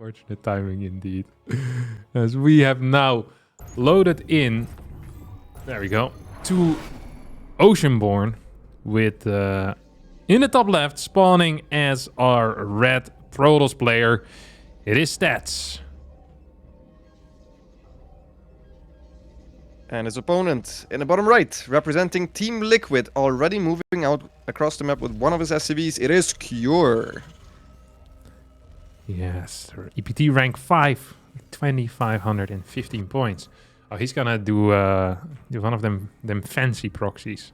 Fortunate timing indeed. As we have now loaded in, there we go, to Oceanborn with in the top left spawning as our red Protoss player. It is Stats. And his opponent in the bottom right, representing Team Liquid, already moving out across the map with one of his SCVs. It is Cure. Yes, EPT rank 5, 2,515 points. Oh, he's gonna do one of them fancy proxies.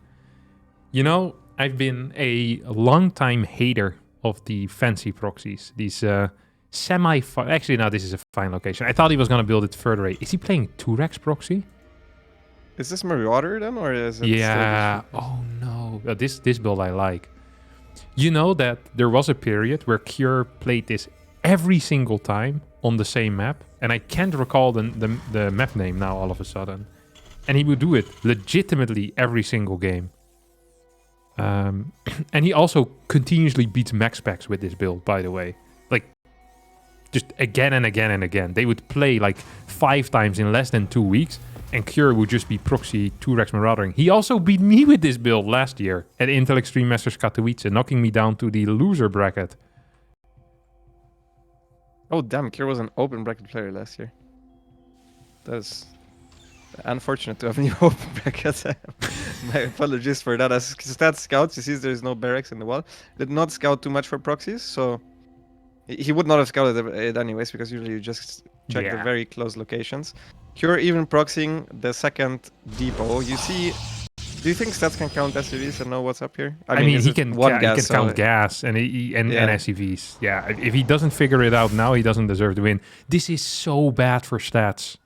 You know, I've been a long-time hater of the fancy proxies. These actually, no, this is a fine location. I thought he was gonna build it further away. Is he playing 2-Rex proxy? Is this Marauder then, or is it? Yeah. Oh no. This build I like. You know that there was a period where Cure played this every single time on the same map, and I can't recall the map name now all of a sudden. And he would do it legitimately every single game. And he also continuously beats max packs with this build, by the way. Like, just again and again and again. They would play like 5 times in less than 2 weeks, and Cure would just be proxy 2-Rex Maraudering. He also beat me with this build last year at Intel Extreme Masters Katowice, knocking me down to the loser bracket. Oh damn, Cure was an open bracket player last year. That's unfortunate to have a new open bracket. My apologies for that. As Stats scouts, he sees there's no barracks in the wall. Did not scout too much for proxies, so he would not have scouted it anyways, because usually you just check the very close locations. Cure even proxying the second depot. You see, do you think Stats can count SCVs and know what's up here? I mean he can count gas and SCVs. Yeah, if he doesn't figure it out now, he doesn't deserve to win. This is so bad for Stats.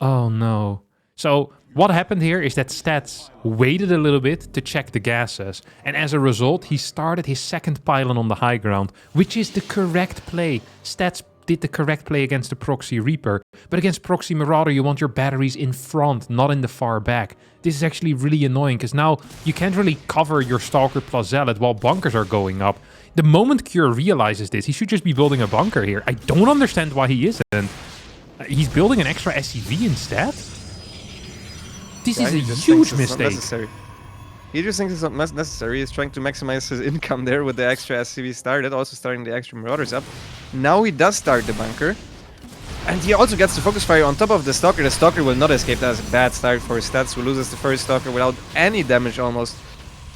Oh no. So what happened here is that Stats waited a little bit to check the gases, and as a result, he started his second pylon on the high ground, which is the correct play. Stats did the correct play against the Proxy Reaper, but against Proxy Marauder, you want your batteries in front, not in the far back. This is actually really annoying, because now you can't really cover your Stalker plus Zealot while bunkers are going up. The moment Cure realizes this, he should just be building a bunker here. I don't understand why he isn't. He's building an extra SCV instead? This is a huge mistake. He just thinks it's not necessary. He's trying to maximize his income there with the extra SCV started, also starting the extra Marauders up. Now he does start the bunker. And he also gets the focus fire on top of the Stalker. The Stalker will not escape. That's a bad start for Stats, who loses the first Stalker without any damage almost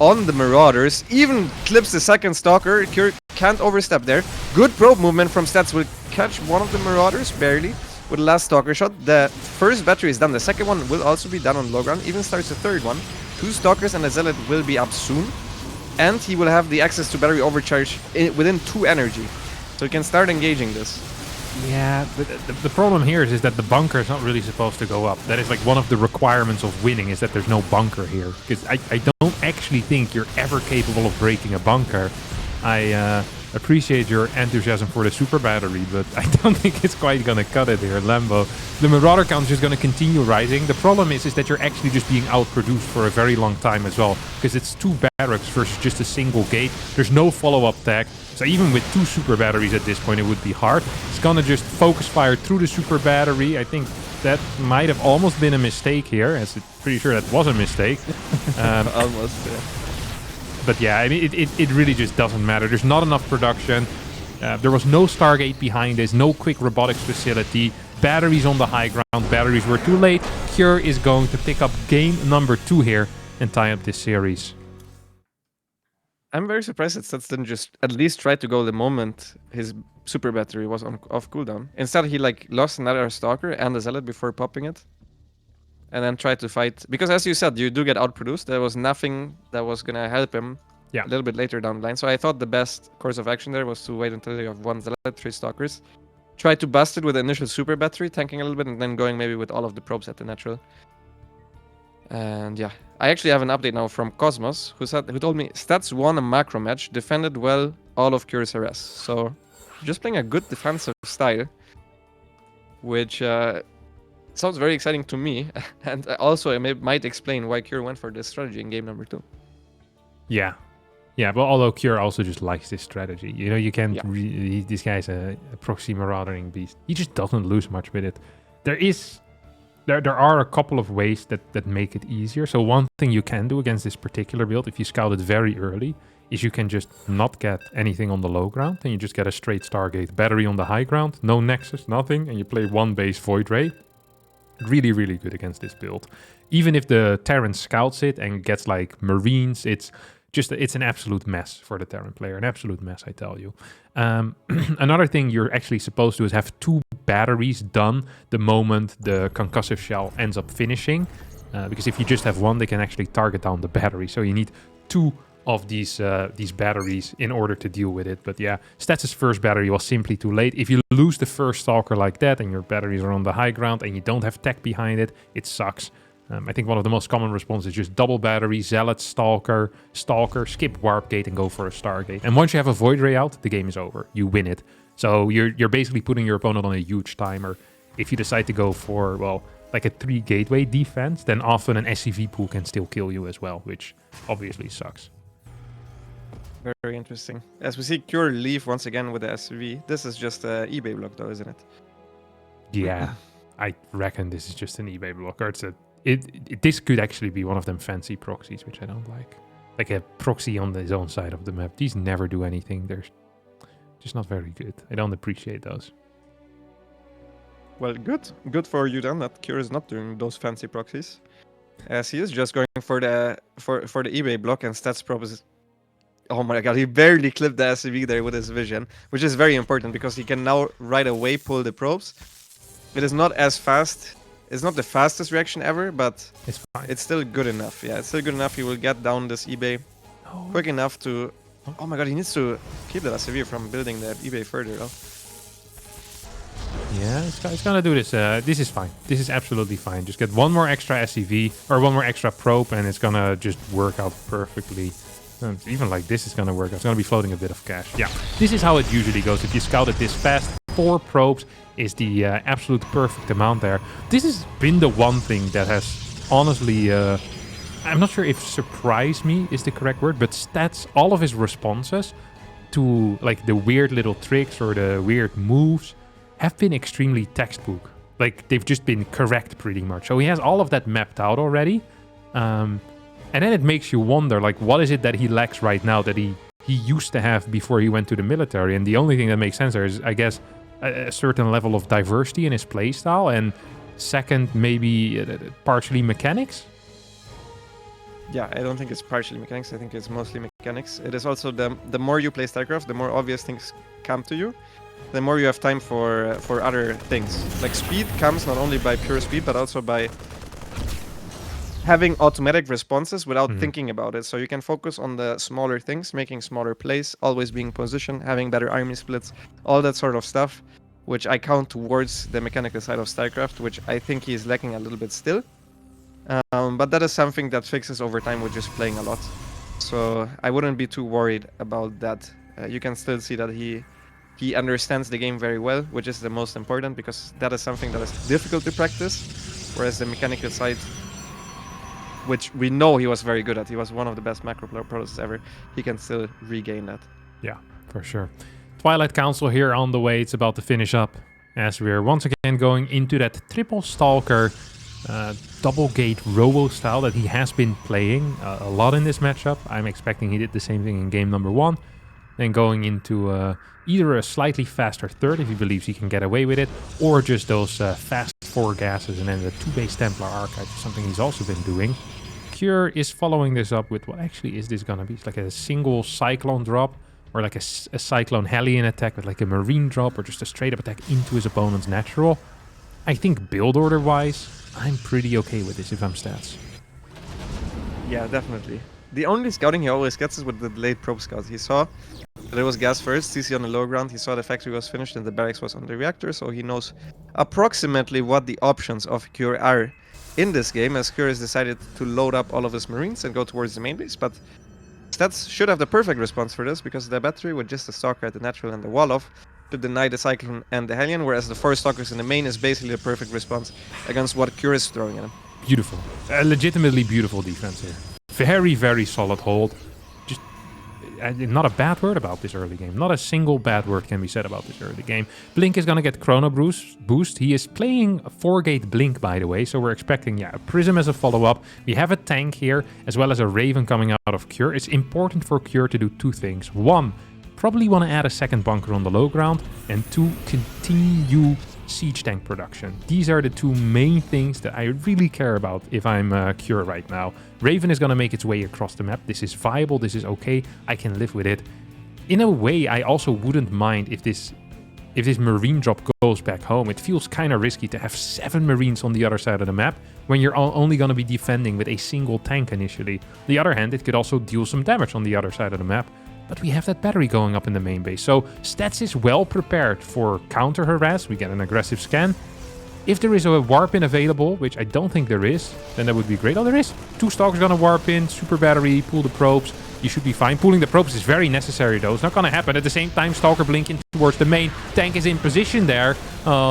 on the Marauders. Even clips the second Stalker. Cure can't overstep there. Good probe movement from Stats. Will catch one of the Marauders, barely, with the last Stalker shot. The first battery is done. The second one will also be done on low ground. Even starts the third one. 2 Stalkers and a Zealot will be up soon. And he will have the access to battery overcharge within 2 energy. So he can start engaging this. Yeah, the problem here is that the bunker is not really supposed to go up. That is like one of the requirements of winning, is that there's no bunker here. Because I don't actually think you're ever capable of breaking a bunker. I appreciate your enthusiasm for the super battery, but I don't think it's quite gonna cut it here, Lambo. The Marauder count is just gonna continue rising. The problem is that you're actually just being outproduced for a very long time as well, because it's 2 barracks versus just a single gate. There's no follow-up tag, so even with 2 super batteries at this point, it would be hard. It's gonna just focus fire through the super battery. I think that might have almost been a mistake here, as I'm pretty sure that was a mistake. Almost, yeah. But yeah, I mean, it really just doesn't matter. There's not enough production. There was no Stargate behind this, no quick robotics facility. Batteries on the high ground. Batteries were too late. Cure is going to pick up game number 2 here and tie up this series. I'm very surprised that Stats didn't just at least try to go the moment his super battery was off cooldown. Instead, he like lost another Stalker and a Zealot before popping it. And then try to fight, because as you said, you do get outproduced. There was nothing that was gonna help him a little bit later down the line. So I thought the best course of action there was to wait until you have 1 Zealot, 3 Stalkers. Try to bust it with the initial super battery, tanking a little bit, and then going maybe with all of the probes at the natural. And yeah, I actually have an update now from Cosmos, who told me Stats won a macro match, defended well all of Cure's arrests. So just playing a good defensive style, which sounds very exciting to me, and also it might explain why Cure went for this strategy in game number 2. Yeah. Yeah, but although Cure also just likes this strategy. You know, you can't... this guy's a proxy maraudering beast. He just doesn't lose much with it. There are a couple of ways that make it easier. So one thing you can do against this particular build, if you scout it very early, is you can just not get anything on the low ground, and you just get a straight Stargate battery on the high ground, no Nexus, nothing, and you play one base Void Ray. Really, really good against this build. Even if the Terran scouts it and gets like Marines, it's an absolute mess for the Terran player. An absolute mess, I tell you. Another thing you're actually supposed to do is have 2 batteries done the moment the concussive shell ends up finishing. Because if you just have 1, they can actually target down the battery. So you need 2 of these batteries in order to deal with it. But yeah, Stats' first battery was simply too late. If you lose the first Stalker like that and your batteries are on the high ground and you don't have tech behind it, it sucks. I think one of the most common responses is just double battery, Zealot, Stalker, skip Warp Gate and go for a Stargate. And once you have a Void Ray out, the game is over. You win it. So you're basically putting your opponent on a huge timer. If you decide to go for, well, like a 3 gateway defense, then often an SCV pool can still kill you as well, which obviously sucks. Very interesting. As we see Cure leave once again with the SCV. This is just an eBay block though, isn't it? Yeah, I reckon this is just an eBay blocker. This could actually be one of them fancy proxies, which I don't like. Like a proxy on his own side of the map. These never do anything. They're just not very good. I don't appreciate those. Well, good for you then that Cure is not doing those fancy proxies, as he is just going for the eBay block, and Stats Probe is... Oh my god, he barely clipped the SCV there with his vision, which is very important because he can now right away pull the probes. It is not as fast. It's not the fastest reaction ever, but it's fine. It's still good enough. Yeah, it's still good enough. He will get down this eBay quick enough to... Oh my god, he needs to keep the SCV from building the eBay further though. Yeah, it's gonna do this. This is fine. This is absolutely fine. Just get one more extra SCV or one more extra probe, and it's gonna just work out perfectly. Even like this is gonna work. It's gonna be floating a bit of cash. Yeah, this is how it usually goes. If you scout it this fast, 4 probes is the absolute perfect amount there. This has been the one thing that has honestly, I'm not sure if surprise me is the correct word, but Stats, all of his responses to like the weird little tricks or the weird moves have been extremely textbook. Like they've just been correct pretty much. So he has all of that mapped out already. And then it makes you wonder, like, what is it that he lacks right now that he used to have before he went to the military? And the only thing that makes sense there is, I guess, a certain level of diversity in his playstyle, and second, maybe partially mechanics? Yeah, I don't think it's partially mechanics. I think it's mostly mechanics. It is also the more you play StarCraft, the more obvious things come to you. The more you have time for other things. Like speed comes not only by pure speed, but also by having automatic responses without thinking about it. So you can focus on the smaller things, making smaller plays, always being positioned, having better army splits, all that sort of stuff, which I count towards the mechanical side of StarCraft, which I think he is lacking a little bit still. But that is something that fixes over time with just playing a lot. So I wouldn't be too worried about that. You can still see that he understands the game very well, which is the most important, because that is something that is difficult to practice, whereas the mechanical side, which we know he was very good at, he was one of the best macro pros ever, he can still regain that. Yeah, for sure. Twilight Council here on the way. It's about to finish up as we're once again going into that triple Stalker double gate robo style that he has been playing a lot in this matchup. I'm expecting he did the same thing in game number 1. Then going into either a slightly faster third if he believes he can get away with it, or just those fast 4 gases and then the 2-base Templar Archive, something he's also been doing. Cure is following this up with, what actually is this gonna be? It's like a single Cyclone drop, or like a Cyclone Hellion attack with like a Marine drop, or just a straight up attack into his opponent's natural. I think build order wise, I'm pretty okay with this if I'm Stats. Yeah, definitely. The only scouting he always gets is with the delayed probe scouts. He saw that it was gas first, CC on the low ground, he saw the factory was finished and the barracks was on the reactor, so he knows approximately what the options of Cure are in this game, as Cure has decided to load up all of his Marines and go towards the main base. But Stats should have the perfect response for this, because the battery with just the Stalker at the natural and the wall off to deny the Cyclone and the Hellion, whereas the 4 Stalkers in the main is basically the perfect response against what Cure is throwing at him. Beautiful. Legitimately beautiful defense here. Very, very solid hold. Just not a bad word about this early game. Not a single bad word can be said about this early game. Blink is going to get Chrono Boost. He is playing a 4-gate Blink, by the way, so we're expecting a Prism as a follow-up. We have a tank here, as well as a Raven coming out of Cure. It's important for Cure to do two things. One, probably want to add a second bunker on the low ground, and two, continue siege tank production. These are the two main things that I really care about if I'm Cure right now. Raven is going to make its way across the map. This is viable, this is okay, I can live with it. In a way, I also wouldn't mind if this Marine drop goes back home. It feels kind of risky to have 7 Marines on the other side of the map when you're only going to be defending with a single tank initially. On the other hand, it could also deal some damage on the other side of the map. But we have that battery going up in the main base. So Stats is well prepared for counter harass. We get an aggressive scan. If there is a warp in available, which I don't think there is, then that would be great. Oh, there is. 2 Stalkers gonna warp in, super battery, pull the probes. You should be fine. Pulling the probes is very necessary though. It's not gonna happen. At the same time, Stalker blinking towards the main. Tank is in position there.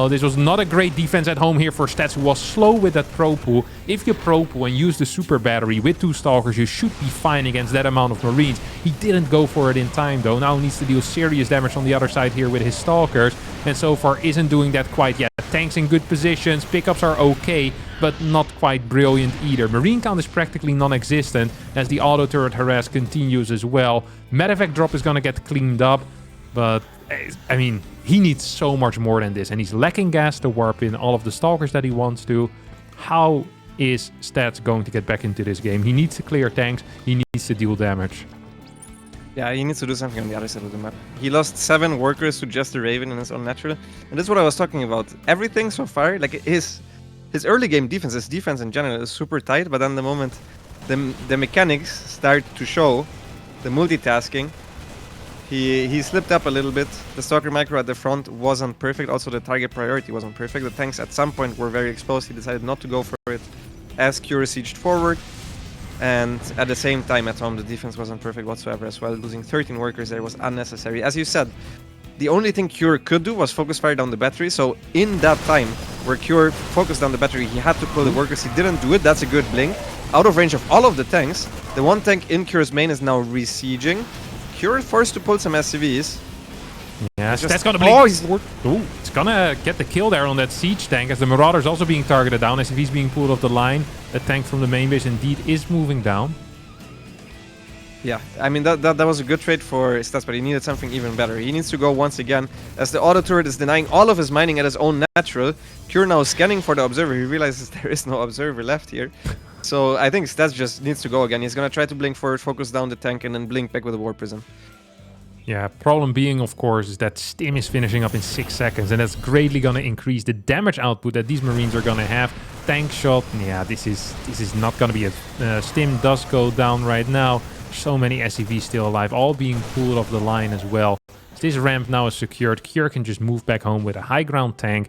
This was not a great defense at home here for Stats, who was slow with that pro pool. If you pro pool and use the super battery with 2 Stalkers, you should be fine against that amount of Marines. He didn't go for it in time though. Now he needs to deal serious damage on the other side here with his Stalkers. And so far isn't doing that quite yet. Tanks in good positions. Pickups are okay, but not quite brilliant either. Marine count is practically non-existent as the auto turret harass continues as well. Medevac drop is going to get cleaned up, but I mean, he needs so much more than this, and he's lacking gas to warp in all of the Stalkers that he wants to. How is Stats going to get back into this game? He needs to clear tanks, he needs to deal damage. Yeah, he needs to do something on the other side of the map. He lost 7 workers to just the Raven in his own natural. And this is what I was talking about. Everything so far, like his early game defense, his defense in general is super tight, but then the moment the mechanics start to show, the multitasking, he slipped up a little bit. The Stalker micro at the front wasn't perfect. Also, the target priority wasn't perfect. The tanks at some point were very exposed. He decided not to go for it as Cure sieged forward. And at the same time at home, the defense wasn't perfect whatsoever as well. Losing 13 workers there was unnecessary. As you said, the only thing Cure could do was focus fire down the battery. So in that time where Cure focused down the battery, he had to pull the workers. He didn't do it. That's a good blink. Out of range of all of the tanks. The one tank in Cure's main is now re-sieging. Cure forced to pull some SCVs. Yes, that's gonna blink. It's gonna get the kill there on that siege tank as the Marauder's also being targeted down. SCV's being pulled off the line. The tank from the main base indeed is moving down. Yeah, I mean that was a good trade for Stats, but he needed something even better. He needs to go once again as the auto turret is denying all of his mining at his own natural. Cure now scanning for the observer. He realizes there is no observer left here. So I think Stats just needs to go again. He's gonna try to blink forward, focus down the tank, and then blink back with a War Prism. Yeah, problem being, of course, is that Stim is finishing up in 6 seconds, and that's greatly going to increase the damage output that these Marines are going to have. Tank shot, yeah, this is not going to be a... Stim does go down right now. So many SCVs still alive, all being pulled off the line as well. This ramp now is secured. Cure can just move back home with a high ground tank.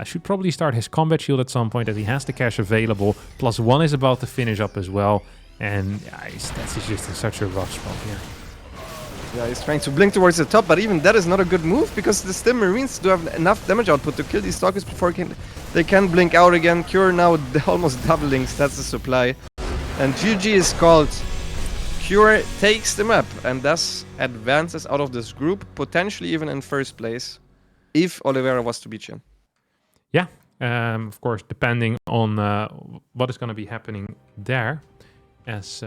Should probably start his combat shield at some point as he has the cash available. +1 is about to finish up as well. And that's just in such a rough spot here. Yeah, he's trying to blink towards the top, but even that is not a good move because the Stim Marines do have enough damage output to kill these Stalkers before they can blink out again. Cure now almost doubling stats the supply. And GG is called. Cure takes the map and thus advances out of this group, potentially even in first place, if Oliveira was to beat Chin. Yeah, of course, depending on what is going to be happening there. As